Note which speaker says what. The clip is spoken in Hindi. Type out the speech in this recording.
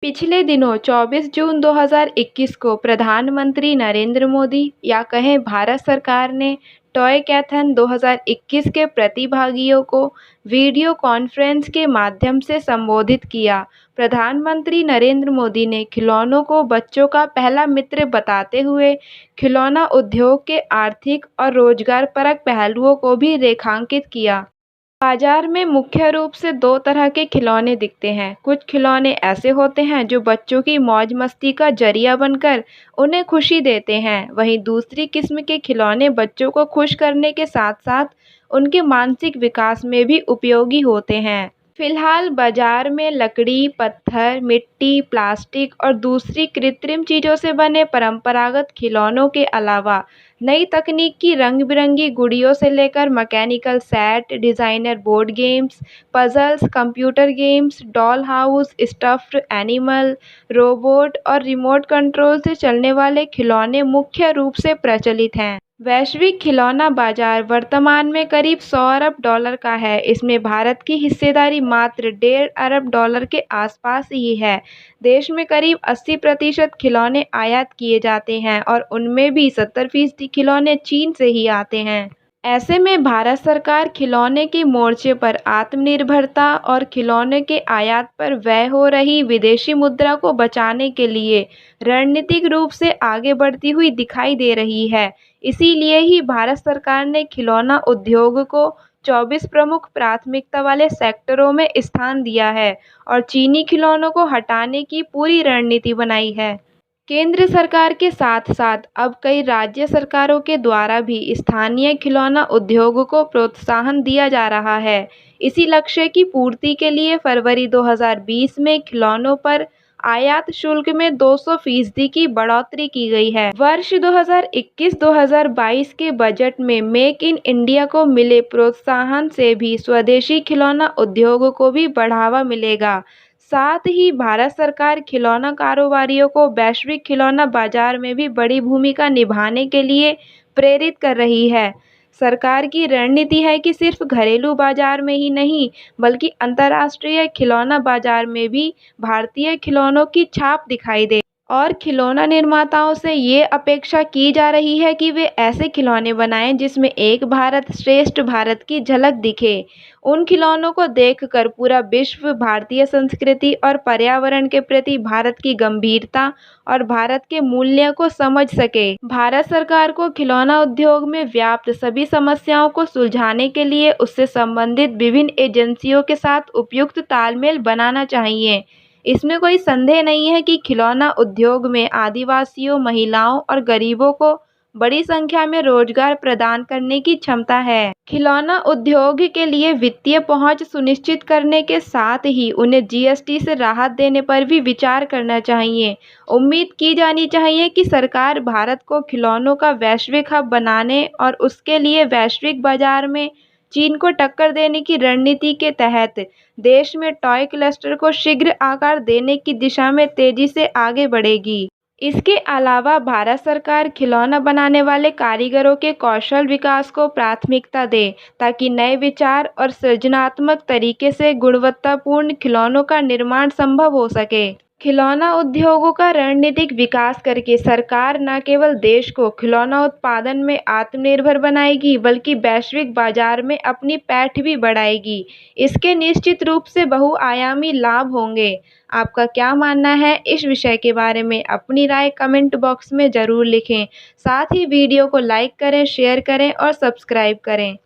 Speaker 1: पिछले दिनों 24 जून 2021 को प्रधानमंत्री नरेंद्र मोदी या कहें भारत सरकार ने टॉयकैथन 2021 के प्रतिभागियों को वीडियो कॉन्फ्रेंस के माध्यम से संबोधित किया। प्रधानमंत्री नरेंद्र मोदी ने खिलौनों को बच्चों का पहला मित्र बताते हुए खिलौना उद्योग के आर्थिक और रोजगारपरक पहलुओं को भी रेखांकित किया। बाजार में मुख्य रूप से दो तरह के खिलौने दिखते हैं। कुछ खिलौने ऐसे होते हैं जो बच्चों की मौज मस्ती का जरिया बनकर उन्हें खुशी देते हैं। वहीं दूसरी किस्म के खिलौने बच्चों को खुश करने के साथ साथ उनके मानसिक विकास में भी उपयोगी होते हैं। फिलहाल बाजार में लकड़ी, पत्थर, मिट्टी, प्लास्टिक और दूसरी कृत्रिम चीज़ों से बने परंपरागत खिलौनों के अलावा नई तकनीक की रंग-बिरंगी गुड़ियों से लेकर mechanical set, designer board games, puzzles, computer games, doll house, stuffed animal, robot और रिमोट कंट्रोल से चलने वाले खिलौने मुख्य रूप से प्रचलित हैं। वैश्विक खिलौना बाजार वर्तमान में करीब 100 अरब डॉलर का है। इसमें भारत की हिस्सेदारी मात्र 1.5 अरब डॉलर के आसपास ही है। देश में करीब 80% खिलौने आयात किए जाते हैं और उनमें भी 70% खिलौने चीन से ही आते हैं। ऐसे में भारत सरकार खिलौने के मोर्चे पर आत्मनिर्भरता और खिलौने के आयात पर व्यय हो रही विदेशी मुद्रा को बचाने के लिए रणनीतिक रूप से आगे बढ़ती हुई दिखाई दे रही है। इसीलिए ही भारत सरकार ने खिलौना उद्योग को 24 प्रमुख प्राथमिकता वाले सेक्टरों में स्थान दिया है और चीनी खिलौनों को हटाने की पूरी रणनीति बनाई है। केंद्र सरकार के साथ-साथ अब कई राज्य सरकारों के द्वारा भी स्थानीय खिलौना उद्योग को प्रोत्साहन दिया जा रहा है। इसी लक्ष्य की पूर्ति के लिए फरवरी 2020 में खिलौनों पर आयात शुल्क में 200% की बढ़ोतरी की गई है। वर्ष 2021-2022 के बजट में मेक इन इंडिया को मिले प्रोत्साहन से भी स्वदेशी खिलौना उद्योग को भी बढ़ावा मिलेगा। साथ ही भारत सरकार खिलौना कारोबारियों को वैश्विक खिलौना बाजार में भी बड़ी भूमिका निभाने के लिए प्रेरित कर रही है। सरकार की रणनीति है कि सिर्फ घरेलू बाजार में ही नहीं, बल्कि अंतर्राष्ट्रीय खिलौना बाजार में भी भारतीय खिलौनों की छाप दिखाई दे। और खिलौना निर्माताओं से ये अपेक्षा की जा रही है कि वे ऐसे खिलौने बनाएं जिसमें एक भारत श्रेष्ठ भारत की झलक दिखे। उन खिलौनों को देखकर पूरा विश्व भारतीय संस्कृति और पर्यावरण के प्रति भारत की गंभीरता और भारत के मूल्य को समझ सके। भारत सरकार को खिलौना उद्योग में व्याप्त सभी समस्याओं को सुलझाने के लिए उससे संबंधित विभिन्न एजेंसियों के साथ उपयुक्त तालमेल बनाना चाहिए। इसमें कोई संदेह नहीं है कि खिलौना उद्योग में आदिवासियों, महिलाओं और गरीबों को बड़ी संख्या में रोजगार प्रदान करने की क्षमता है। खिलौना उद्योग के लिए वित्तीय पहुंच सुनिश्चित करने के साथ ही उन्हें जीएसटी से राहत देने पर भी विचार करना चाहिए। उम्मीद की जानी चाहिए कि सरकार भारत को खिलौनों का वैश्विक हब बनाने और उसके लिए वैश्विक बाजार में चीन को टक्कर देने की रणनीति के तहत देश में टॉय क्लस्टर को शीघ्र आकार देने की दिशा में तेजी से आगे बढ़ेगी। इसके अलावा भारत सरकार खिलौना बनाने वाले कारीगरों के कौशल विकास को प्राथमिकता दे, ताकि नए विचार और सृजनात्मक तरीके से गुणवत्तापूर्ण खिलौनों का निर्माण संभव हो सके। खिलौना उद्योगों का रणनीतिक विकास करके सरकार न केवल देश को खिलौना उत्पादन में आत्मनिर्भर बनाएगी, बल्कि वैश्विक बाजार में अपनी पैठ भी बढ़ाएगी। इसके निश्चित रूप से बहुआयामी लाभ होंगे। आपका क्या मानना है इस विषय के बारे में? अपनी राय कमेंट बॉक्स में ज़रूर लिखें। साथ ही वीडियो को लाइक करें, शेयर करें और सब्सक्राइब करें।